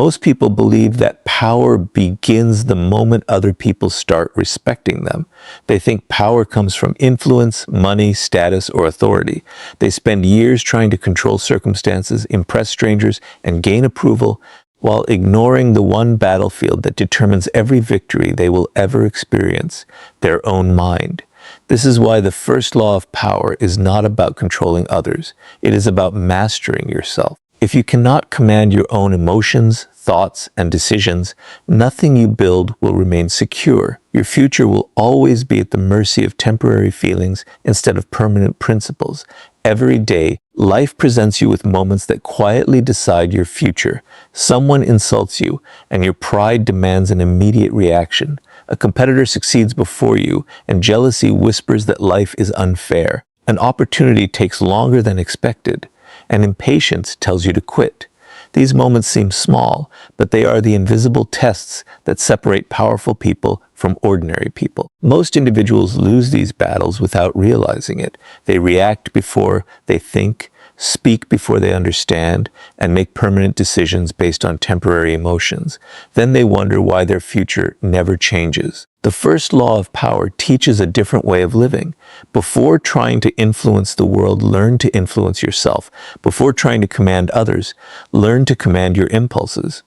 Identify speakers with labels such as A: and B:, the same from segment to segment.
A: Most people believe that power begins the moment other people start respecting them. They think power comes from influence, money, status, or authority. They spend years trying to control circumstances, impress strangers, and gain approval, while ignoring the one battlefield that determines every victory they will ever experience, their own mind. This is why the first law of power is not about controlling others. It is about mastering yourself. If you cannot command your own emotions, thoughts, and decisions, nothing you build will remain secure. Your future will always be at the mercy of temporary feelings instead of permanent principles. Every day, life presents you with moments that quietly decide your future. Someone insults you, and your pride demands an immediate reaction. A competitor succeeds before you, and jealousy whispers that life is unfair. An opportunity takes longer than expected, and impatience tells you to quit. These moments seem small, but they are the invisible tests that separate powerful people from ordinary people. Most individuals lose these battles without realizing it. They react before they think, speak before they understand, and make permanent decisions based on temporary emotions. Then they wonder why their future never changes. The first law of power teaches a different way of living. Before trying to influence the world, learn to influence yourself. Before trying to command others, learn to command your impulses.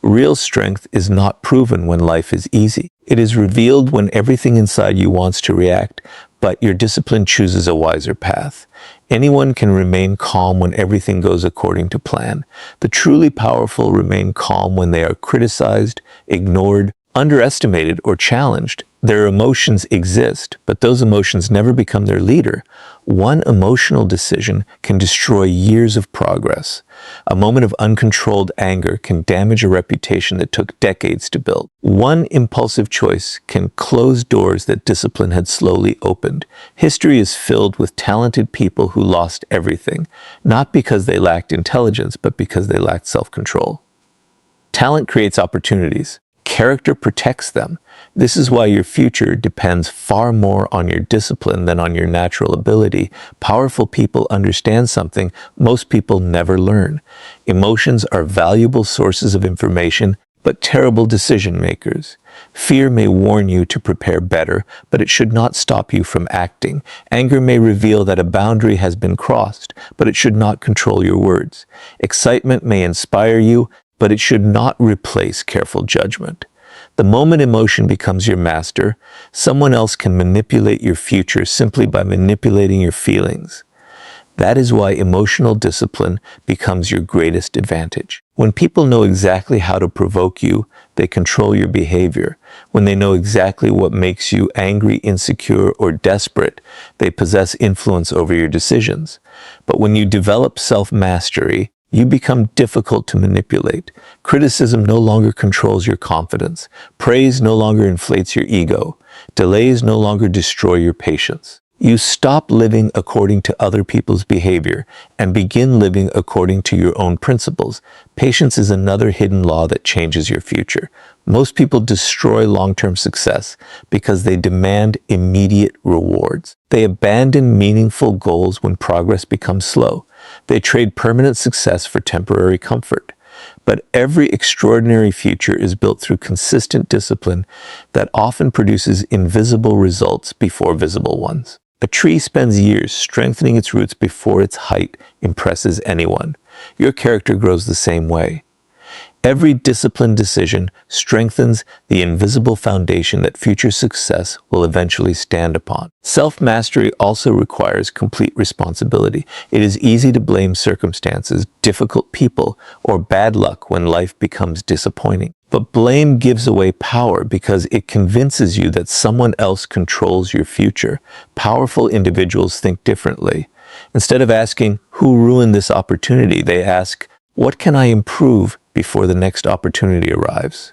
A: Real strength is not proven when life is easy. It is revealed when everything inside you wants to react, but your discipline chooses a wiser path. Anyone can remain calm when everything goes according to plan. The truly powerful remain calm when they are criticized, ignored, underestimated, or challenged. Their emotions exist, but those emotions never become their leader. One emotional decision can destroy years of progress. A moment of uncontrolled anger can damage a reputation that took decades to build. One impulsive choice can close doors that discipline had slowly opened. History is filled with talented people who lost everything, not because they lacked intelligence, but because they lacked self-control. Talent creates opportunities. Character protects them. This is why your future depends far more on your discipline than on your natural ability. Powerful people understand something most people never learn. Emotions are valuable sources of information, but terrible decision makers. Fear may warn you to prepare better, but it should not stop you from acting. Anger may reveal that a boundary has been crossed, but it should not control your words. Excitement may inspire you, but it should not replace careful judgment. The moment emotion becomes your master, someone else can manipulate your future simply by manipulating your feelings. That is why emotional discipline becomes your greatest advantage. When people know exactly how to provoke you, they control your behavior. When they know exactly what makes you angry, insecure, or desperate, they possess influence over your decisions. But when you develop self-mastery, you become difficult to manipulate. Criticism no longer controls your confidence. Praise no longer inflates your ego. Delays no longer destroy your patience. You stop living according to other people's behavior and begin living according to your own principles. Patience is another hidden law that changes your future. Most people destroy long-term success because they demand immediate rewards. They abandon meaningful goals when progress becomes slow. They trade permanent success for temporary comfort. But every extraordinary future is built through consistent discipline that often produces invisible results before visible ones. A tree spends years strengthening its roots before its height impresses anyone. Your character grows the same way. Every disciplined decision strengthens the invisible foundation that future success will eventually stand upon. Self-mastery also requires complete responsibility. It is easy to blame circumstances, difficult people, or bad luck when life becomes disappointing. But blame gives away power because it convinces you that someone else controls your future. Powerful individuals think differently. Instead of asking, "Who ruined this opportunity?" they ask, "What can I improve before the next opportunity arrives?"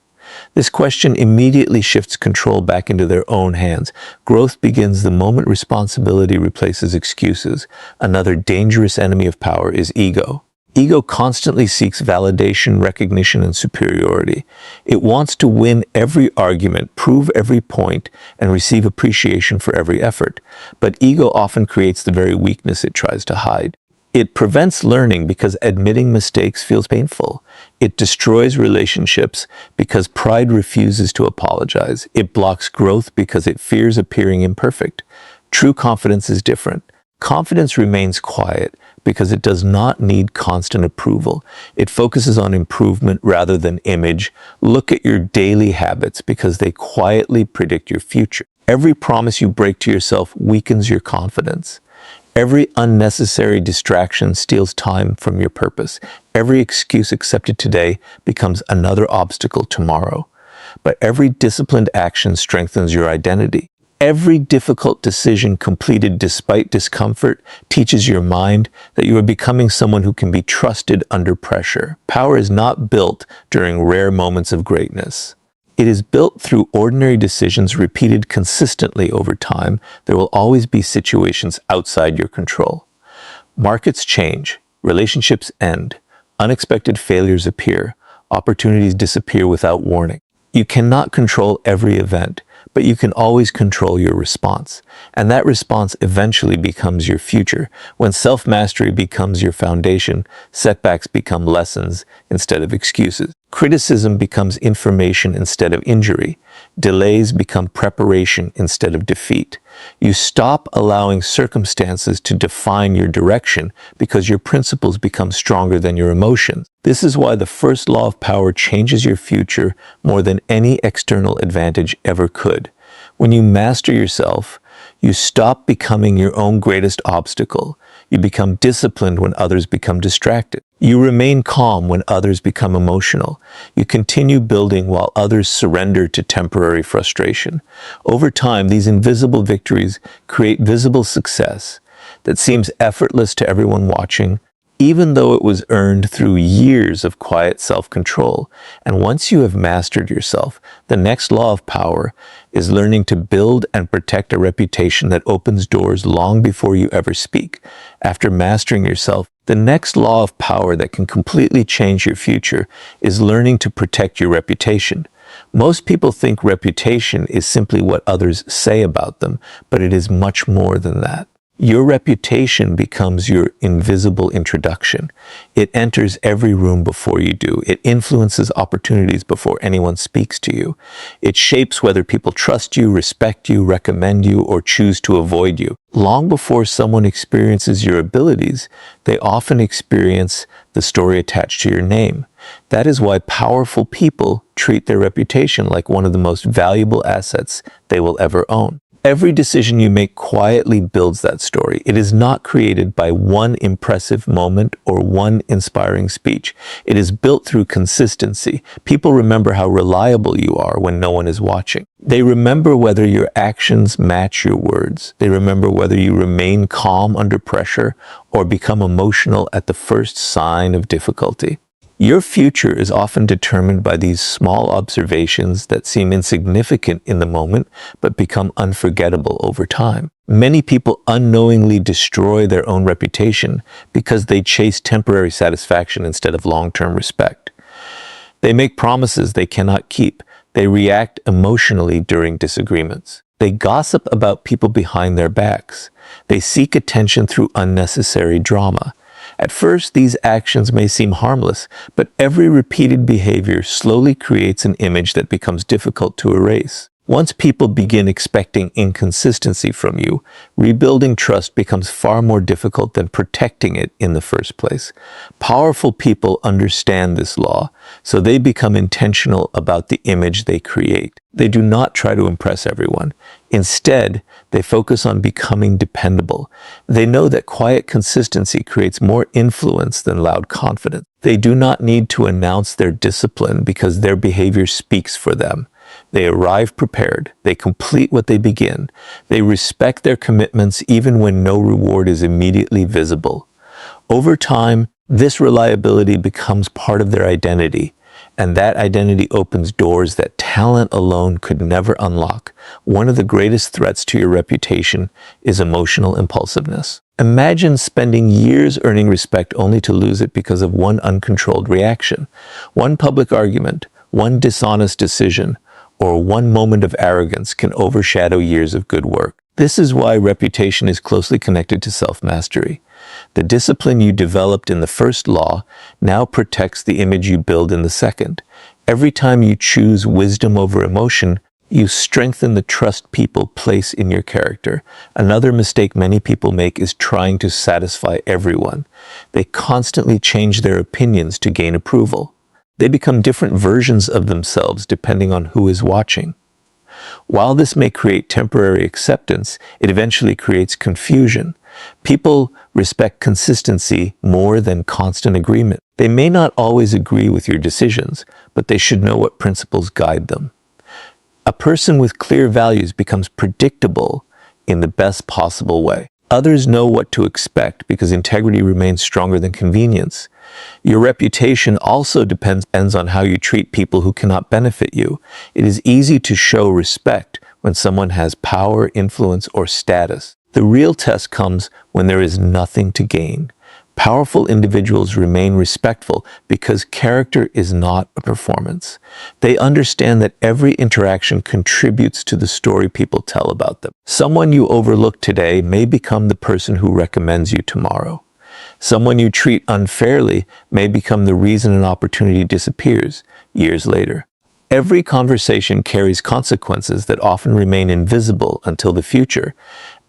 A: This question immediately shifts control back into their own hands. Growth begins the moment responsibility replaces excuses. Another dangerous enemy of power is ego. Ego constantly seeks validation, recognition, and superiority. It wants to win every argument, prove every point, and receive appreciation for every effort. But ego often creates the very weakness it tries to hide. It prevents learning because admitting mistakes feels painful. It destroys relationships because pride refuses to apologize. It blocks growth because it fears appearing imperfect. True confidence is different. Confidence remains quiet because it does not need constant approval. It focuses on improvement rather than image. Look at your daily habits because they quietly predict your future. Every promise you break to yourself weakens your confidence. Every unnecessary distraction steals time from your purpose. Every excuse accepted today becomes another obstacle tomorrow. But every disciplined action strengthens your identity. Every difficult decision completed despite discomfort teaches your mind that you are becoming someone who can be trusted under pressure. Power is not built during rare moments of greatness. It is built through ordinary decisions repeated consistently over time. There will always be situations outside your control. Markets change, relationships end, unexpected failures appear, opportunities disappear without warning. You cannot control every event, but you can always control your response. And that response eventually becomes your future. When self-mastery becomes your foundation, setbacks become lessons instead of excuses. Criticism becomes information instead of injury. Delays become preparation instead of defeat. You stop allowing circumstances to define your direction because your principles become stronger than your emotions. This is why the first law of power changes your future more than any external advantage ever could. When you master yourself, you stop becoming your own greatest obstacle. You become disciplined when others become distracted. You remain calm when others become emotional. You continue building while others surrender to temporary frustration. Over time, these invisible victories create visible success that seems effortless to everyone watching, even though it was earned through years of quiet self-control. And once you have mastered yourself, the next law of power is learning to build and protect a reputation that opens doors long before you ever speak. After mastering yourself, the next law of power that can completely change your future is learning to protect your reputation. Most people think reputation is simply what others say about them, but it is much more than that. Your reputation becomes your invisible introduction. It enters every room before you do. It influences opportunities before anyone speaks to you. It shapes whether people trust you, respect you, recommend you, or choose to avoid you. Long before someone experiences your abilities, they often experience the story attached to your name. That is why powerful people treat their reputation like one of the most valuable assets they will ever own. Every decision you make quietly builds that story. It is not created by one impressive moment or one inspiring speech. It is built through consistency. People remember how reliable you are when no one is watching. They remember whether your actions match your words. They remember whether you remain calm under pressure or become emotional at the first sign of difficulty. Your future is often determined by these small observations that seem insignificant in the moment but become unforgettable over time. Many people unknowingly destroy their own reputation because they chase temporary satisfaction instead of long-term respect. They make promises they cannot keep. They react emotionally during disagreements. They gossip about people behind their backs. They seek attention through unnecessary drama. At first, these actions may seem harmless, but every repeated behavior slowly creates an image that becomes difficult to erase. Once people begin expecting inconsistency from you, rebuilding trust becomes far more difficult than protecting it in the first place. Powerful people understand this law, so they become intentional about the image they create. They do not try to impress everyone. Instead, they focus on becoming dependable. They know that quiet consistency creates more influence than loud confidence. They do not need to announce their discipline because their behavior speaks for them. They arrive prepared. They complete what they begin. They respect their commitments even when no reward is immediately visible. Over time, this reliability becomes part of their identity, and that identity opens doors that talent alone could never unlock. One of the greatest threats to your reputation is emotional impulsiveness. Imagine spending years earning respect only to lose it because of one uncontrolled reaction, one public argument, one dishonest decision, or one moment of arrogance can overshadow years of good work. This is why reputation is closely connected to self-mastery. The discipline you developed in the first law now protects the image you build in the second. Every time you choose wisdom over emotion, you strengthen the trust people place in your character. Another mistake many people make is trying to satisfy everyone. They constantly change their opinions to gain approval. They become different versions of themselves depending on who is watching. While this may create temporary acceptance, it eventually creates confusion. People respect consistency more than constant agreement. They may not always agree with your decisions, but they should know what principles guide them. A person with clear values becomes predictable in the best possible way. Others know what to expect because integrity remains stronger than convenience. Your reputation also depends on how you treat people who cannot benefit you. It is easy to show respect when someone has power, influence, or status. The real test comes when there is nothing to gain. Powerful individuals remain respectful because character is not a performance. They understand that every interaction contributes to the story people tell about them. Someone you overlook today may become the person who recommends you tomorrow. Someone you treat unfairly may become the reason an opportunity disappears years later. Every conversation carries consequences that often remain invisible until the future.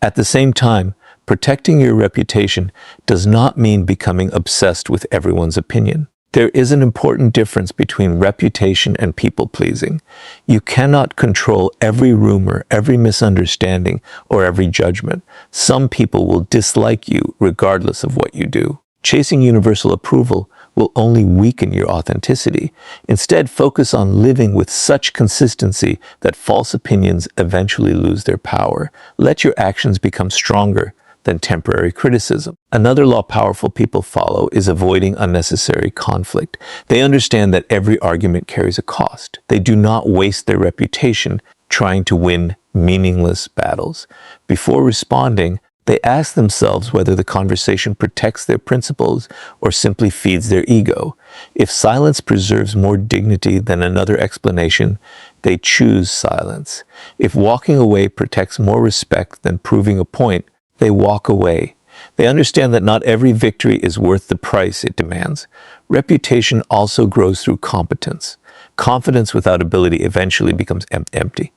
A: At the same time, protecting your reputation does not mean becoming obsessed with everyone's opinion. There is an important difference between reputation and people-pleasing. You cannot control every rumor, every misunderstanding, or every judgment. Some people will dislike you regardless of what you do. Chasing universal approval will only weaken your authenticity. Instead, focus on living with such consistency that false opinions eventually lose their power. Let your actions become stronger than temporary criticism. Another law powerful people follow is avoiding unnecessary conflict. They understand that every argument carries a cost. They do not waste their reputation trying to win meaningless battles. Before responding, they ask themselves whether the conversation protects their principles or simply feeds their ego. If silence preserves more dignity than another explanation, they choose silence. If walking away protects more respect than proving a point, they walk away. They understand that not every victory is worth the price it demands. Reputation also grows through competence. Confidence without ability eventually becomes empty.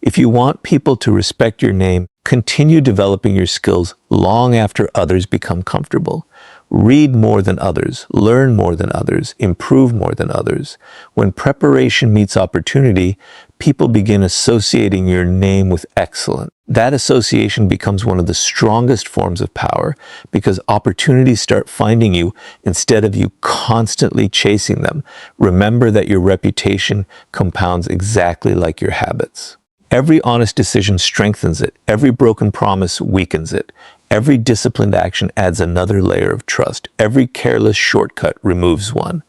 A: If you want people to respect your name, continue developing your skills long after others become comfortable. Read more than others, learn more than others, improve more than others. When preparation meets opportunity, people begin associating your name with excellence. That association becomes one of the strongest forms of power because opportunities start finding you instead of you constantly chasing them. Remember that your reputation compounds exactly like your habits. Every honest decision strengthens it. Every broken promise weakens it. Every disciplined action adds another layer of trust. Every careless shortcut removes one.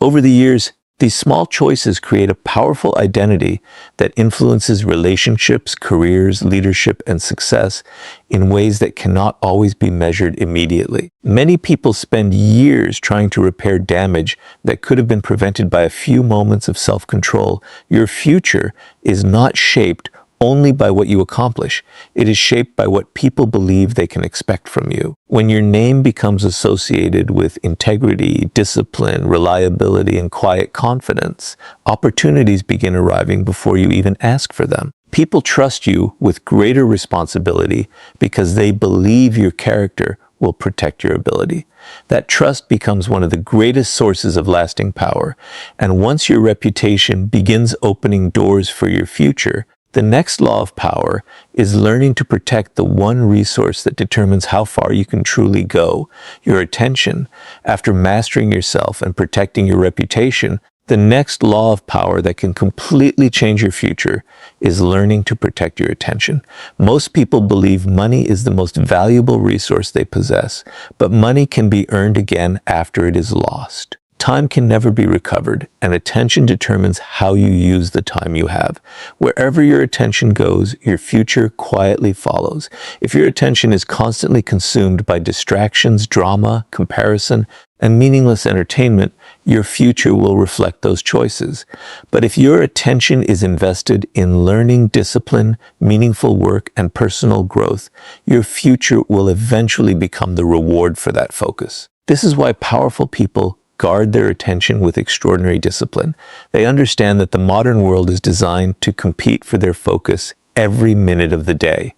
A: Over the years, these small choices create a powerful identity that influences relationships, careers, leadership, and success in ways that cannot always be measured immediately. Many people spend years trying to repair damage that could have been prevented by a few moments of self-control. Your future is not shaped only by what you accomplish. It is shaped by what people believe they can expect from you. When your name becomes associated with integrity, discipline, reliability, and quiet confidence, opportunities begin arriving before you even ask for them. People trust you with greater responsibility because they believe your character will protect your ability. That trust becomes one of the greatest sources of lasting power. And once your reputation begins opening doors for your future, the next law of power is learning to protect the one resource that determines how far you can truly go, your attention. After mastering yourself and protecting your reputation, the next law of power that can completely change your future is learning to protect your attention. Most people believe money is the most valuable resource they possess, but money can be earned again after it is lost. Time can never be recovered, and attention determines how you use the time you have. Wherever your attention goes, your future quietly follows. If your attention is constantly consumed by distractions, drama, comparison, and meaningless entertainment, your future will reflect those choices. But if your attention is invested in learning, discipline, meaningful work, and personal growth, your future will eventually become the reward for that focus. This is why powerful people guard their attention with extraordinary discipline. They understand that the modern world is designed to compete for their focus every minute of the day.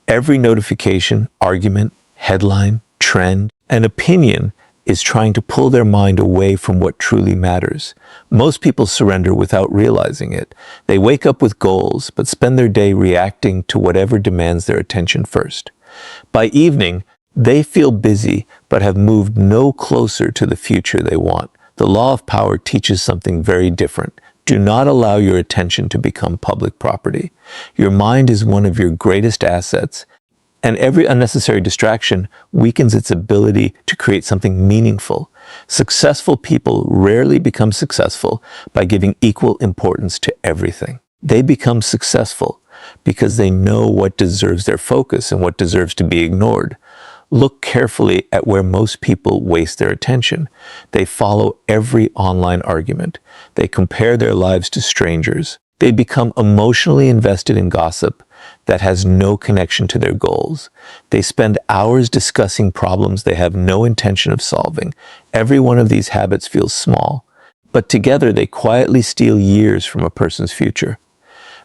A: Every notification, argument, headline, trend, and opinion is trying to pull their mind away from what truly matters. Most people surrender without realizing it. They wake up with goals, but spend their day reacting to whatever demands their attention first. By evening, they feel busy, but have moved no closer to the future they want. The law of power teaches something very different. Do not allow your attention to become public property. Your mind is one of your greatest assets, and every unnecessary distraction weakens its ability to create something meaningful. Successful people rarely become successful by giving equal importance to everything. They become successful because they know what deserves their focus and what deserves to be ignored. Look carefully at where most people waste their attention. They follow every online argument. They compare their lives to strangers. They become emotionally invested in gossip that has no connection to their goals. They spend hours discussing problems they have no intention of solving. Every one of these habits feels small, but together they quietly steal years from a person's future.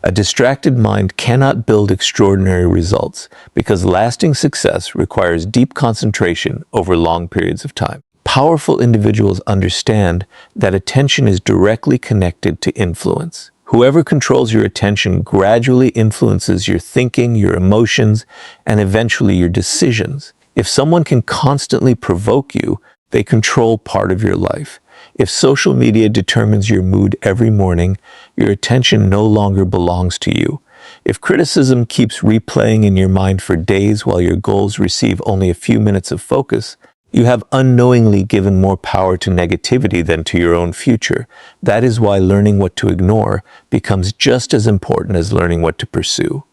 A: A distracted mind cannot build extraordinary results because lasting success requires deep concentration over long periods of time. Powerful individuals understand that attention is directly connected to influence. Whoever controls your attention gradually influences your thinking, your emotions, and eventually your decisions. If someone can constantly provoke you, they control part of your life. If social media determines your mood every morning, your attention no longer belongs to you. If criticism keeps replaying in your mind for days while your goals receive only a few minutes of focus, you have unknowingly given more power to negativity than to your own future. That is why learning what to ignore becomes just as important as learning what to pursue.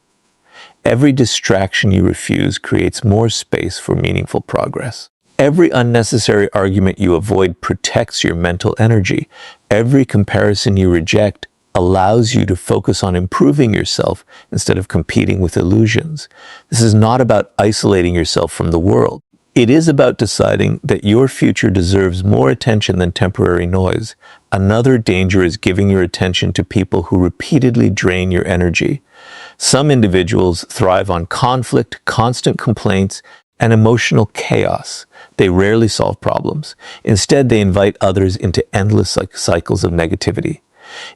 A: Every distraction you refuse creates more space for meaningful progress. Every unnecessary argument you avoid protects your mental energy. Every comparison you reject allows you to focus on improving yourself instead of competing with illusions. This is not about isolating yourself from the world. It is about deciding that your future deserves more attention than temporary noise. Another danger is giving your attention to people who repeatedly drain your energy. Some individuals thrive on conflict, constant complaints, and emotional chaos. They rarely solve problems. Instead, they invite others into endless cycles of negativity.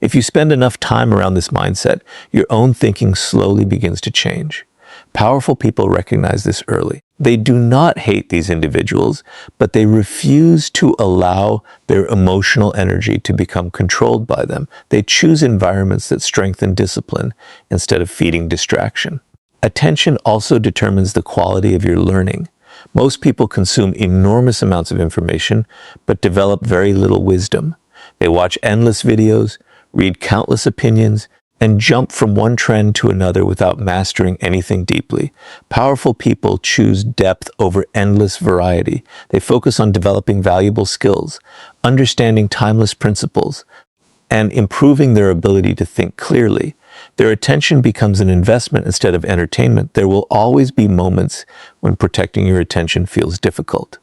A: If you spend enough time around this mindset, your own thinking slowly begins to change. Powerful people recognize this early. They do not hate these individuals, but they refuse to allow their emotional energy to become controlled by them. They choose environments that strengthen discipline instead of feeding distraction. Attention also determines the quality of your learning. Most people consume enormous amounts of information, but develop very little wisdom. They watch endless videos, read countless opinions, and jump from one trend to another without mastering anything deeply. Powerful people choose depth over endless variety. They focus on developing valuable skills, understanding timeless principles, and improving their ability to think clearly. Their attention becomes an investment instead of entertainment. There will always be moments when protecting your attention feels difficult.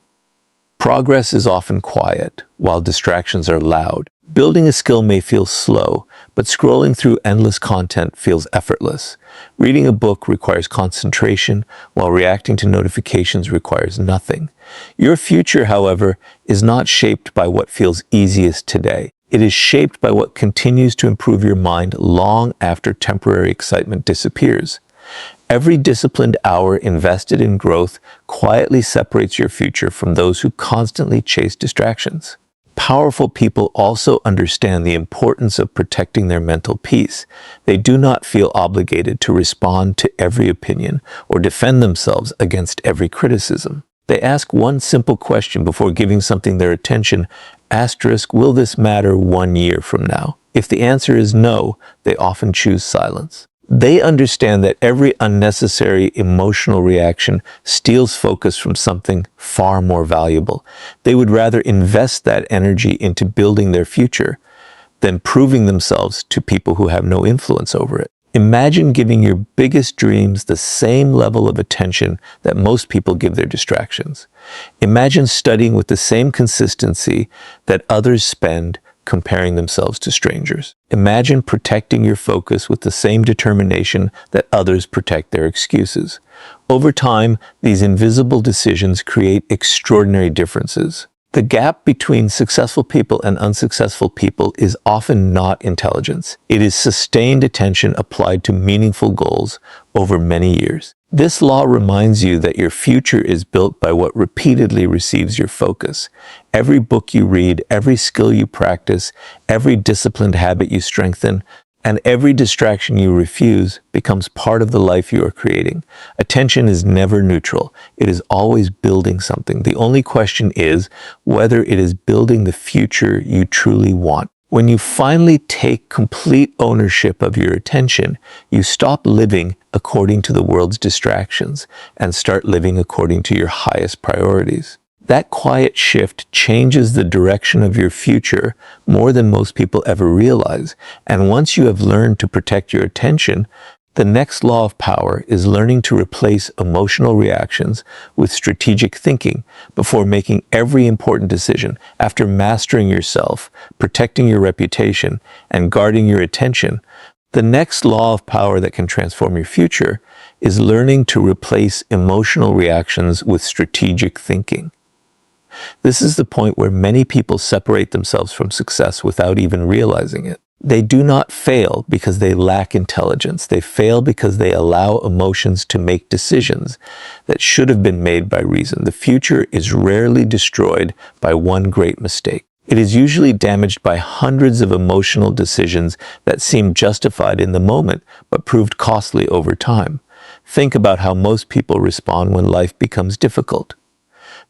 A: Progress is often quiet, while distractions are loud. Building a skill may feel slow, but scrolling through endless content feels effortless. Reading a book requires concentration, while reacting to notifications requires nothing. Your future, however, is not shaped by what feels easiest today. It is shaped by what continues to improve your mind long after temporary excitement disappears. Every disciplined hour invested in growth quietly separates your future from those who constantly chase distractions. Powerful people also understand the importance of protecting their mental peace. They do not feel obligated to respond to every opinion or defend themselves against every criticism. They ask one simple question before giving something their attention: will this matter 1 year from now? If the answer is no, they often choose silence. They understand that every unnecessary emotional reaction steals focus from something far more valuable. They would rather invest that energy into building their future than proving themselves to people who have no influence over it. Imagine giving your biggest dreams the same level of attention that most people give their distractions. Imagine studying with the same consistency that others spend comparing themselves to strangers. Imagine protecting your focus with the same determination that others protect their excuses. Over time, these invisible decisions create extraordinary differences. The gap between successful people and unsuccessful people is often not intelligence. It is sustained attention applied to meaningful goals over many years. This law reminds you that your future is built by what repeatedly receives your focus. Every book you read, every skill you practice, every disciplined habit you strengthen, and every distraction you refuse becomes part of the life you are creating. Attention is never neutral. It is always building something. The only question is whether it is building the future you truly want. When you finally take complete ownership of your attention, you stop living according to the world's distractions and start living according to your highest priorities. That quiet shift changes the direction of your future more than most people ever realize. And once you have learned to protect your attention, the next law of power is learning to replace emotional reactions with strategic thinking before making every important decision. After mastering yourself, protecting your reputation, and guarding your attention, the next law of power that can transform your future is learning to replace emotional reactions with strategic thinking. This is the point where many people separate themselves from success without even realizing it. They do not fail because they lack intelligence. They fail because they allow emotions to make decisions that should have been made by reason. The future is rarely destroyed by one great mistake. It is usually damaged by hundreds of emotional decisions that seemed justified in the moment but proved costly over time. Think about how most people respond when life becomes difficult.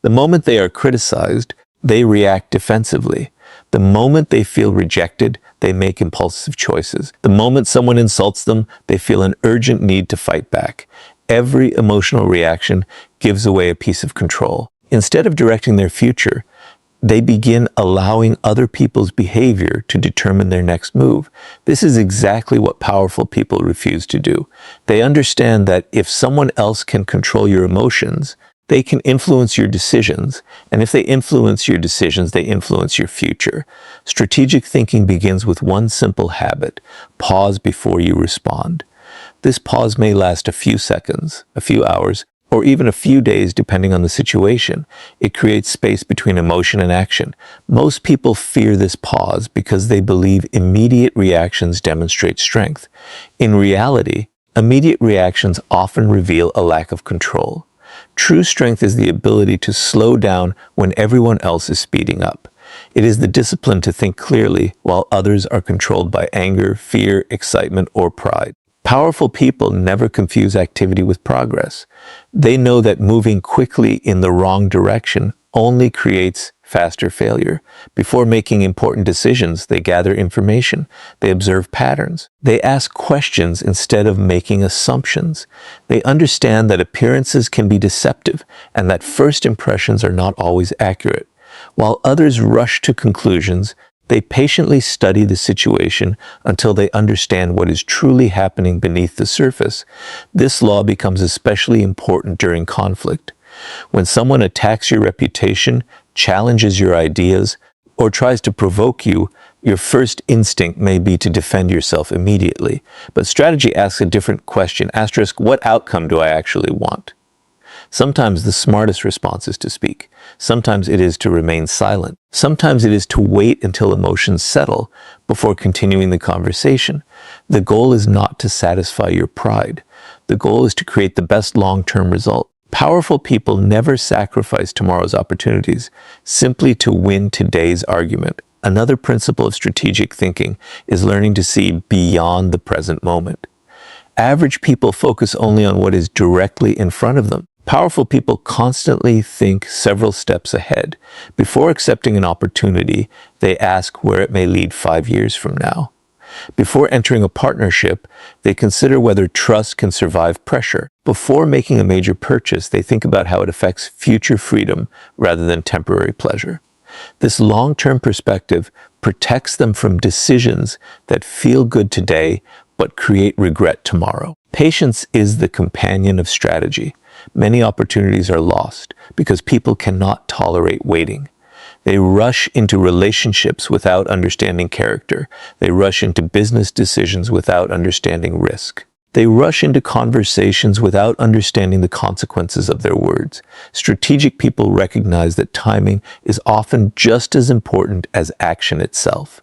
A: The moment they are criticized, they react defensively. The moment they feel rejected, they make impulsive choices. The moment someone insults them, they feel an urgent need to fight back. Every emotional reaction gives away a piece of control. Instead of directing their future, they begin allowing other people's behavior to determine their next move. This is exactly what powerful people refuse to do. They understand that if someone else can control your emotions, they can influence your decisions, and if they influence your decisions, they influence your future. Strategic thinking begins with one simple habit: pause before you respond. This pause may last a few seconds, a few hours, or even a few days depending on the situation. It creates space between emotion and action. Most people fear this pause because they believe immediate reactions demonstrate strength. In reality, immediate reactions often reveal a lack of control. True strength is the ability to slow down when everyone else is speeding up. It is the discipline to think clearly while others are controlled by anger, fear, excitement, or pride. Powerful people never confuse activity with progress. They know that moving quickly in the wrong direction only creates faster failure. Before making important decisions, they gather information. They observe patterns. They ask questions instead of making assumptions. They understand that appearances can be deceptive and that first impressions are not always accurate. While others rush to conclusions, they patiently study the situation until they understand what is truly happening beneath the surface. This law becomes especially important during conflict. When someone attacks your reputation, challenges your ideas, or tries to provoke you, your first instinct may be to defend yourself immediately. But strategy asks a different question. Asterisk, what outcome do I actually want? Sometimes the smartest response is to speak. Sometimes it is to remain silent. Sometimes it is to wait until emotions settle before continuing the conversation. The goal is not to satisfy your pride. The goal is to create the best long-term result. Powerful people never sacrifice tomorrow's opportunities simply to win today's argument. Another principle of strategic thinking is learning to see beyond the present moment. Average people focus only on what is directly in front of them. Powerful people constantly think several steps ahead. Before accepting an opportunity, they ask where it may lead 5 years from now. Before entering a partnership, they consider whether trust can survive pressure. Before making a major purchase, they think about how it affects future freedom rather than temporary pleasure. This long-term perspective protects them from decisions that feel good today but create regret tomorrow. Patience is the companion of strategy. Many opportunities are lost because people cannot tolerate waiting. They rush into relationships without understanding character. They rush into business decisions without understanding risk. They rush into conversations without understanding the consequences of their words. Strategic people recognize that timing is often just as important as action itself.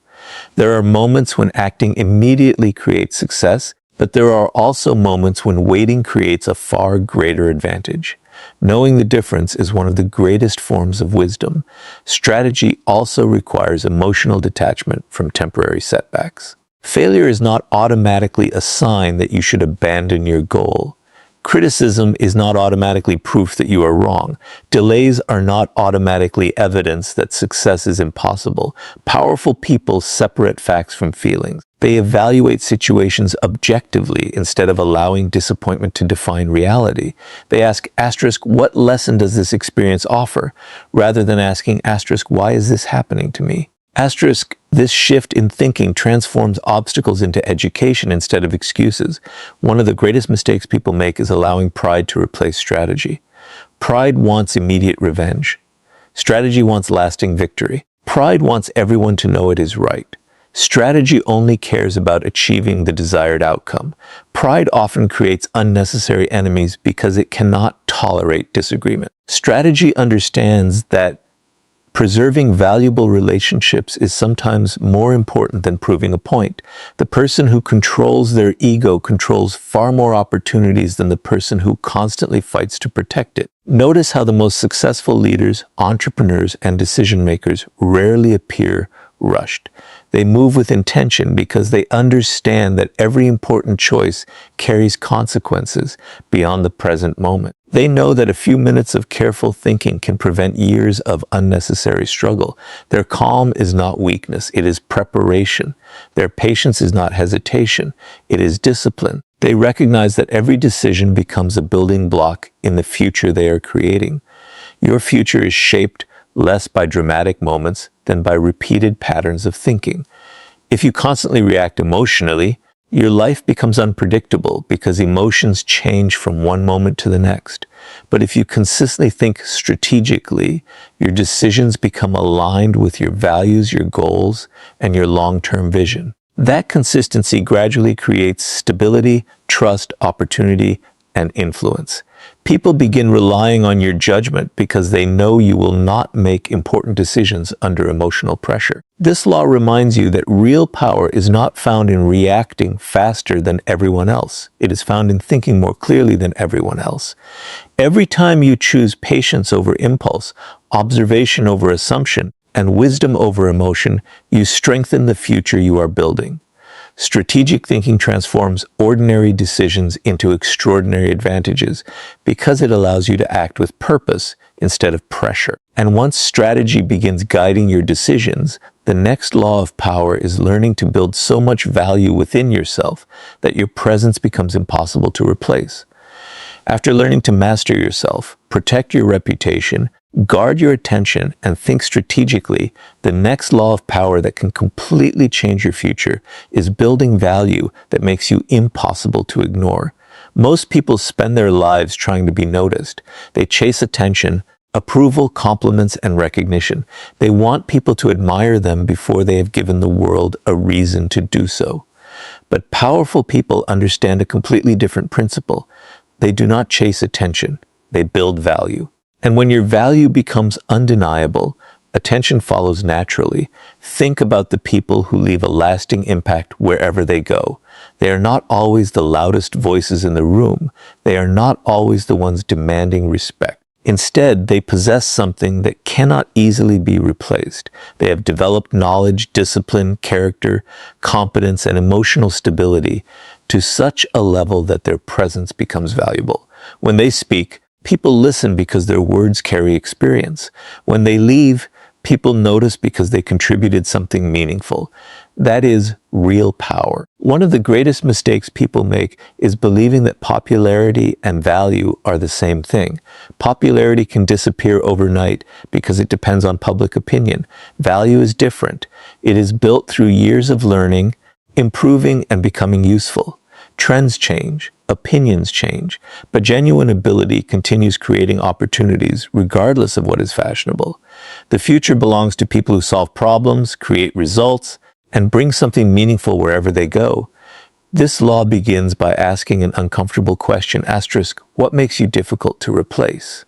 A: There are moments when acting immediately creates success, but there are also moments when waiting creates a far greater advantage. Knowing the difference is one of the greatest forms of wisdom. Strategy also requires emotional detachment from temporary setbacks. Failure is not automatically a sign that you should abandon your goal. Criticism is not automatically proof that you are wrong. Delays are not automatically evidence that success is impossible. Powerful people separate facts from feelings. They evaluate situations objectively instead of allowing disappointment to define reality. They ask asterisk, what lesson does this experience offer? Rather than asking asterisk, why is this happening to me? Asterisk, this shift in thinking transforms obstacles into education instead of excuses. One of the greatest mistakes people make is allowing pride to replace strategy. Pride wants immediate revenge. Strategy wants lasting victory. Pride wants everyone to know it is right. Strategy only cares about achieving the desired outcome. Pride often creates unnecessary enemies because it cannot tolerate disagreement. Strategy understands that preserving valuable relationships is sometimes more important than proving a point. The person who controls their ego controls far more opportunities than the person who constantly fights to protect it. Notice how the most successful leaders, entrepreneurs, and decision makers rarely appear rushed. They move with intention because they understand that every important choice carries consequences beyond the present moment. They know that a few minutes of careful thinking can prevent years of unnecessary struggle. Their calm is not weakness, it is preparation. Their patience is not hesitation, it is discipline. They recognize that every decision becomes a building block in the future they are creating. Your future is shaped less by dramatic moments than by repeated patterns of thinking. If you constantly react emotionally, your life becomes unpredictable because emotions change from one moment to the next. But if you consistently think strategically, your decisions become aligned with your values, your goals, and your long-term vision. That consistency gradually creates stability, trust, opportunity, and influence. People begin relying on your judgment because they know you will not make important decisions under emotional pressure. This law reminds you that real power is not found in reacting faster than everyone else. It is found in thinking more clearly than everyone else. Every time you choose patience over impulse, observation over assumption, and wisdom over emotion, you strengthen the future you are building. Strategic thinking transforms ordinary decisions into extraordinary advantages because it allows you to act with purpose instead of pressure. And once strategy begins guiding your decisions, the next law of power is learning to build so much value within yourself that your presence becomes impossible to replace. After learning to master yourself, protect your reputation, guard your attention, and think strategically, the next law of power that can completely change your future is building value that makes you impossible to ignore. Most people spend their lives trying to be noticed. They chase attention, approval, compliments, and recognition. They want people to admire them before they have given the world a reason to do so. But powerful people understand a completely different principle. They do not chase attention, they build value. And when your value becomes undeniable, attention follows naturally. Think about the people who leave a lasting impact wherever they go. They are not always the loudest voices in the room. They are not always the ones demanding respect. Instead, they possess something that cannot easily be replaced. They have developed knowledge, discipline, character, competence, and emotional stability to such a level that their presence becomes valuable. When they speak, people listen because their words carry experience. When they leave, People notice because they contributed something meaningful. That is real power. One of the greatest mistakes people make is believing that popularity and value are the same thing. Popularity can disappear overnight because it depends on public opinion. Value is different. It is built through years of learning, improving, and becoming useful. Trends change, opinions change, but genuine ability continues creating opportunities regardless of what is fashionable. The future belongs to people who solve problems, create results, and bring something meaningful wherever they go. This law begins by asking an uncomfortable question, asterisk, what makes you difficult to replace?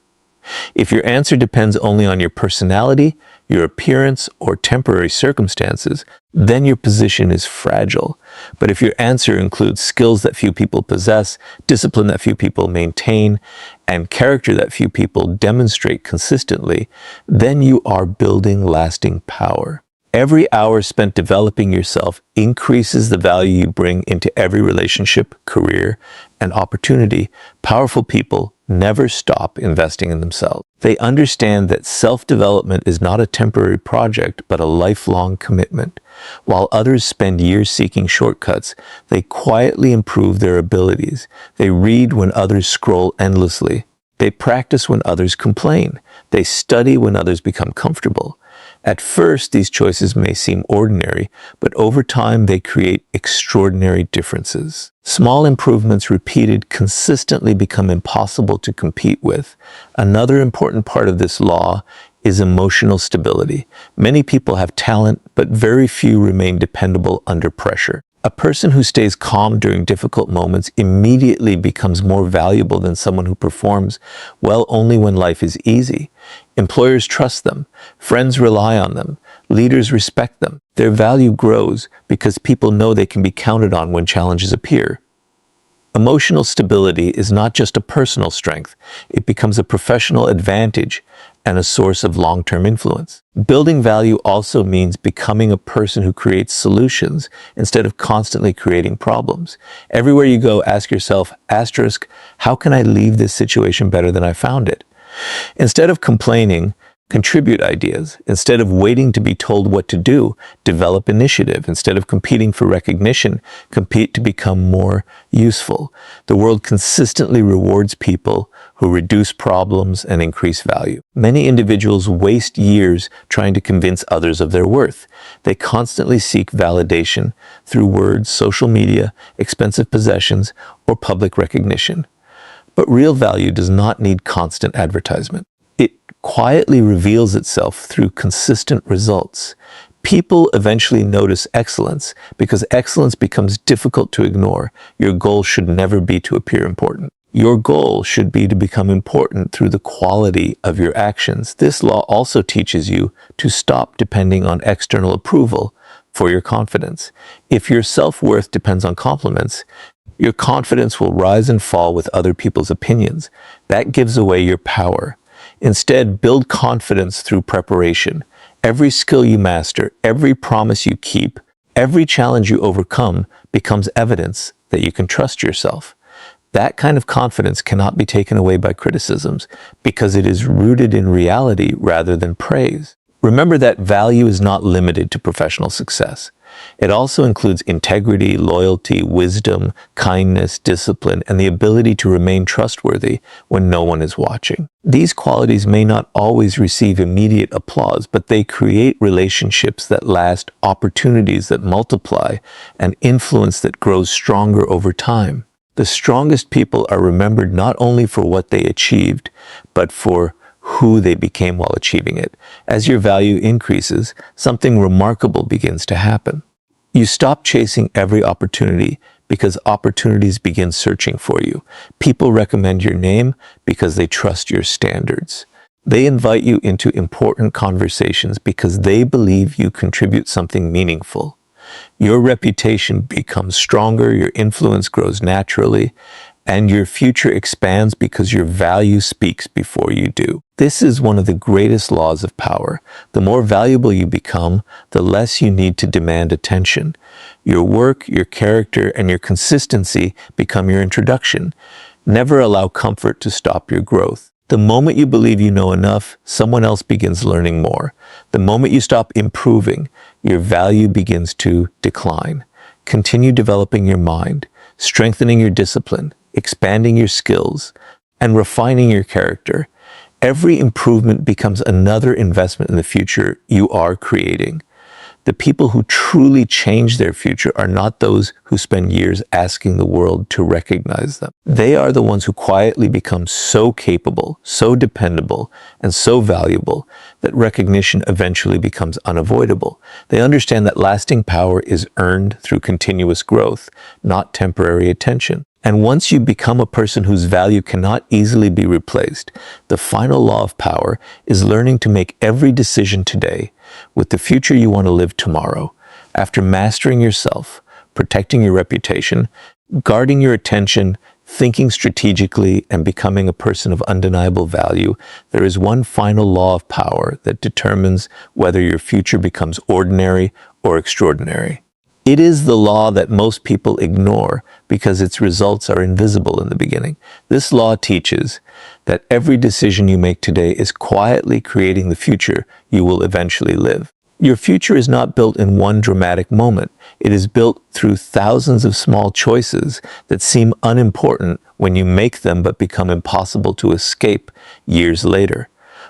A: If your answer depends only on your personality, your appearance, or temporary circumstances, then your position is fragile. But if your answer includes skills that few people possess, discipline that few people maintain, and character that few people demonstrate consistently, then you are building lasting power. Every hour spent developing yourself increases the value you bring into every relationship, career, and opportunity. Powerful people never stop investing in themselves. They understand that self-development is not a temporary project, but a lifelong commitment. While others spend years seeking shortcuts, they quietly improve their abilities. They read when others scroll endlessly. They practice when others complain. They study when others become comfortable. At first, these choices may seem ordinary, but over time they create extraordinary differences. Small improvements repeated consistently become impossible to compete with. Another important part of this law is emotional stability. Many people have talent, but very few remain dependable under pressure. A person who stays calm during difficult moments immediately becomes more valuable than someone who performs well only when life is easy. Employers trust them, friends rely on them, leaders respect them. Their value grows because people know they can be counted on when challenges appear. Emotional stability is not just a personal strength, it becomes a professional advantage and a source of long-term influence. Building value also means becoming a person who creates solutions instead of constantly creating problems. Everywhere you go, ask yourself, asterisk, how can I leave this situation better than I found it? Instead of complaining, contribute ideas. Instead of waiting to be told what to do, develop initiative. Instead of competing for recognition, compete to become more useful. The world consistently rewards people who reduce problems and increase value. Many individuals waste years trying to convince others of their worth. They constantly seek validation through words, social media, expensive possessions, or public recognition. But real value does not need constant advertisement. It quietly reveals itself through consistent results. People eventually notice excellence because excellence becomes difficult to ignore. Your goal should never be to appear important. Your goal should be to become important through the quality of your actions. This law also teaches you to stop depending on external approval for your confidence. If your self-worth depends on compliments, your confidence will rise and fall with other people's opinions. That gives away your power. Instead, build confidence through preparation. Every skill you master, every promise you keep, every challenge you overcome becomes evidence that you can trust yourself. That kind of confidence cannot be taken away by criticisms because it is rooted in reality rather than praise. Remember that value is not limited to professional success. It also includes integrity, loyalty, wisdom, kindness, discipline, and the ability to remain trustworthy when no one is watching. These qualities may not always receive immediate applause, but they create relationships that last, opportunities that multiply, and influence that grows stronger over time. The strongest people are remembered not only for what they achieved, but for who they became while achieving it. As your value increases, something remarkable begins to happen. You stop chasing every opportunity because opportunities begin searching for you. People recommend your name because they trust your standards. They invite you into important conversations because they believe you contribute something meaningful. Your reputation becomes stronger, your influence grows naturally, and your future expands because your value speaks before you do. This is one of the greatest laws of power. The more valuable you become, the less you need to demand attention. Your work, your character, and your consistency become your introduction. Never allow comfort to stop your growth. The moment you believe you know enough, someone else begins learning more. The moment you stop improving, your value begins to decline. Continue developing your mind, strengthening your discipline, expanding your skills, and refining your character. Every improvement becomes another investment in the future you are creating. The people who truly change their future are not those who spend years asking the world to recognize them. They are the ones who quietly become so capable, so dependable, and so valuable that recognition eventually becomes unavoidable. They understand that lasting power is earned through continuous growth, not temporary attention. And once you become a person whose value cannot easily be replaced, the final law of power is learning to make every decision today with the future you want to live tomorrow. After mastering yourself, protecting your reputation, guarding your attention, thinking strategically, and becoming a person of undeniable value, there is one final law of power that determines whether your future becomes ordinary or extraordinary. It is the law that most people ignore because its results are invisible in the beginning. This law teaches that every decision you make today is quietly creating the future you will eventually live. Your future is not built in one dramatic moment. It is built through thousands of small choices that seem unimportant when you make them but become impossible to escape years later.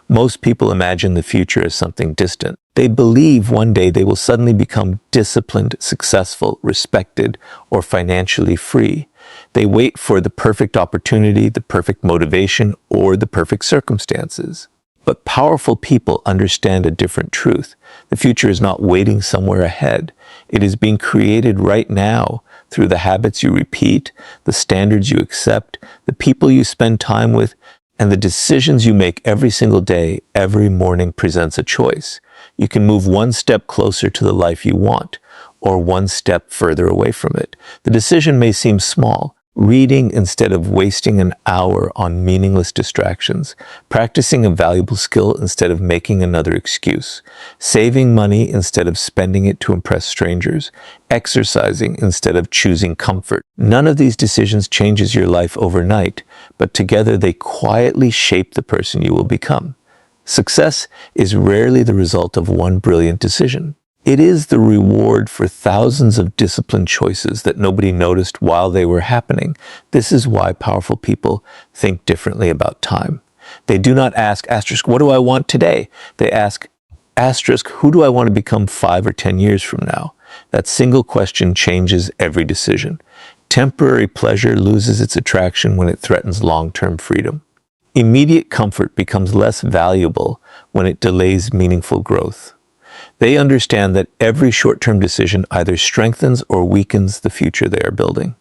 A: Most people imagine the future as something distant. They believe one day they will suddenly become disciplined, successful, respected, or financially free. They wait for the perfect opportunity, the perfect motivation, or the perfect circumstances. But powerful people understand a different truth. The future is not waiting somewhere ahead. It is being created right now through the habits you repeat, the standards you accept, the people you spend time with, and the decisions you make every single day. Every morning presents a choice. You can move one step closer to the life you want, or one step further away from it. The decision may seem small. Reading instead of wasting an hour on meaningless distractions, practicing a valuable skill instead of making another excuse, saving money instead of spending it to impress strangers, exercising instead of choosing comfort. None of these decisions changes your life overnight, but together they quietly shape the person you will become. Success is rarely the result of one brilliant decision. It is the reward for thousands of disciplined choices that nobody noticed while they were happening. This is why powerful people think differently about time. They do not ask, asterisk, what do I want today? They ask, asterisk, who do I want to become 5 or 10 years from now? That single question changes every decision. Temporary pleasure loses its attraction when it threatens long-term freedom. Immediate comfort becomes less valuable when it delays meaningful growth. They understand that every short-term decision either strengthens or weakens the future they are building.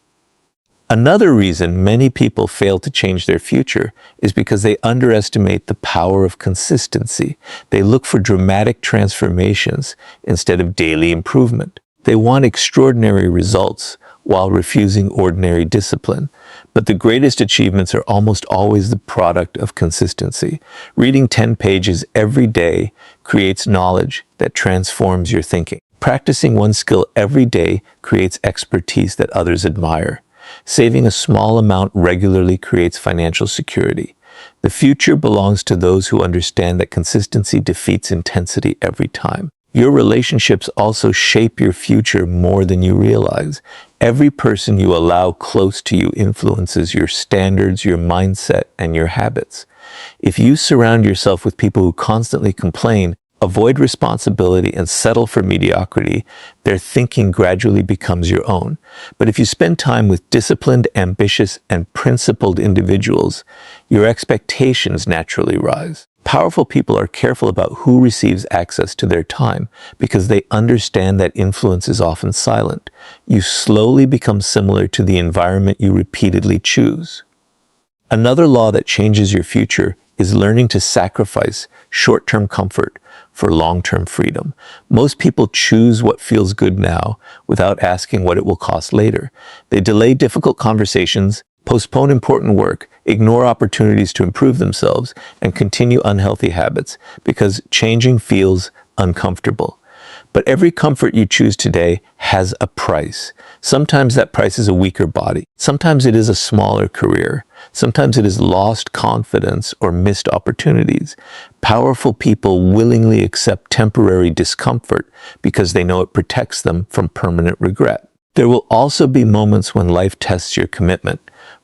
A: Another reason many people fail to change their future is because they underestimate the power of consistency. They look for dramatic transformations instead of daily improvement. They want extraordinary results while refusing ordinary discipline. But the greatest achievements are almost always the product of consistency. Reading 10 pages every day creates knowledge that transforms your thinking. Practicing one skill every day creates expertise that others admire. Saving a small amount regularly creates financial security. The future belongs to those who understand that consistency defeats intensity every time. Your relationships also shape your future more than you realize. Every person you allow close to you influences your standards, your mindset, and your habits. If you surround yourself with people who constantly complain, avoid responsibility, and settle for mediocrity, their thinking gradually becomes your own. But if you spend time with disciplined, ambitious, and principled individuals, your expectations naturally rise. Powerful people are careful about who receives access to their time because they understand that influence is often silent. You slowly become similar to the environment you repeatedly choose. Another law that changes your future is learning to sacrifice short-term comfort for long-term freedom. Most people choose what feels good now without asking what it will cost later. They delay difficult conversations, postpone important work, ignore opportunities to improve themselves, and continue unhealthy habits because changing feels uncomfortable. But every comfort you choose today has a price. Sometimes that price is a weaker body. Sometimes it is a smaller career. Sometimes it is lost confidence or missed opportunities. Powerful people willingly accept temporary discomfort because they know it protects them from permanent regret. There will also be moments when life tests your commitment.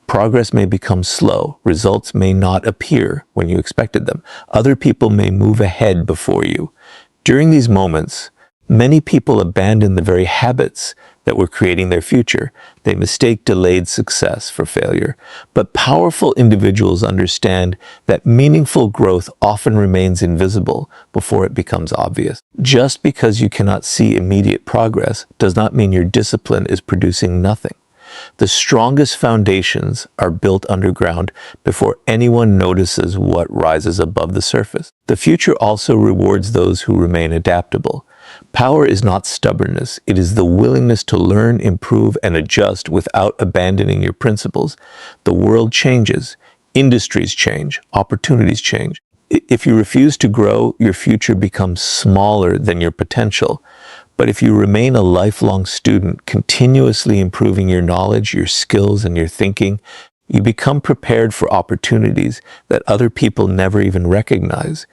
A: Progress may become slow. Results may not appear when you expected them. Other people may move ahead before you. During these moments, many people abandon the very habits that were creating their future. They mistake delayed success for failure. But powerful individuals understand that meaningful growth often remains invisible before it becomes obvious. Just because you cannot see immediate progress does not mean your discipline is producing nothing. The strongest foundations are built underground before anyone notices what rises above the surface. The future also rewards those who remain adaptable. Power is not stubbornness. It is the willingness to learn, improve, and adjust without abandoning your principles. The world changes. Industries change. Opportunities change. If you refuse to grow, your future becomes smaller than your potential. But if you remain a lifelong student, continuously improving your knowledge, your skills, and your thinking, you become prepared for opportunities that other people never even recognize.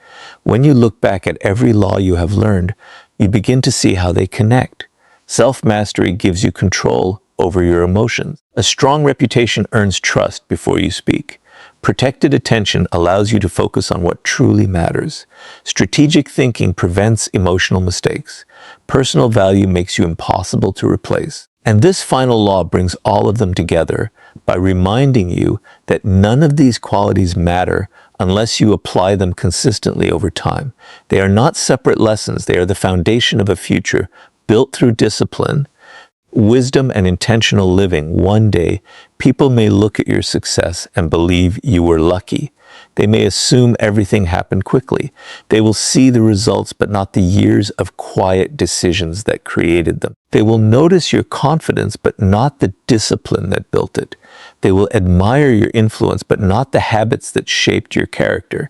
A: When you look back at every law you have learned, you begin to see how they connect. Self-mastery gives you control over your emotions. A strong reputation earns trust before you speak. Protected attention allows you to focus on what truly matters. Strategic thinking prevents emotional mistakes. Personal value makes you impossible to replace. And this final law brings all of them together by reminding you that none of these qualities matter unless you apply them consistently over time. They are not separate lessons. They are the foundation of a future built through discipline, wisdom, and intentional living. One day, people may look at your success and believe you were lucky. They may assume everything happened quickly. They will see the results, but not the years of quiet decisions that created them. They will notice your confidence, but not the discipline that built it. They will admire your influence, but not the habits that shaped your character.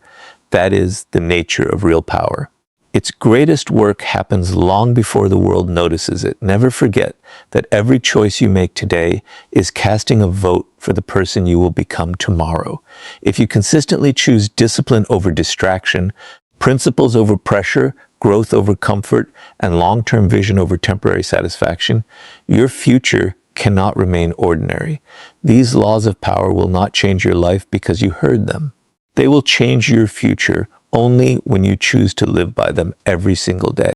A: That is the nature of real power. Its greatest work happens long before the world notices it. Never forget that every choice you make today is casting a vote for the person you will become tomorrow. If you consistently choose discipline over distraction, principles over pressure, growth over comfort, and long-term vision over temporary satisfaction, your future cannot remain ordinary. These laws of power will not change your life because you heard them. They will change your future only when you choose to live by them every single day.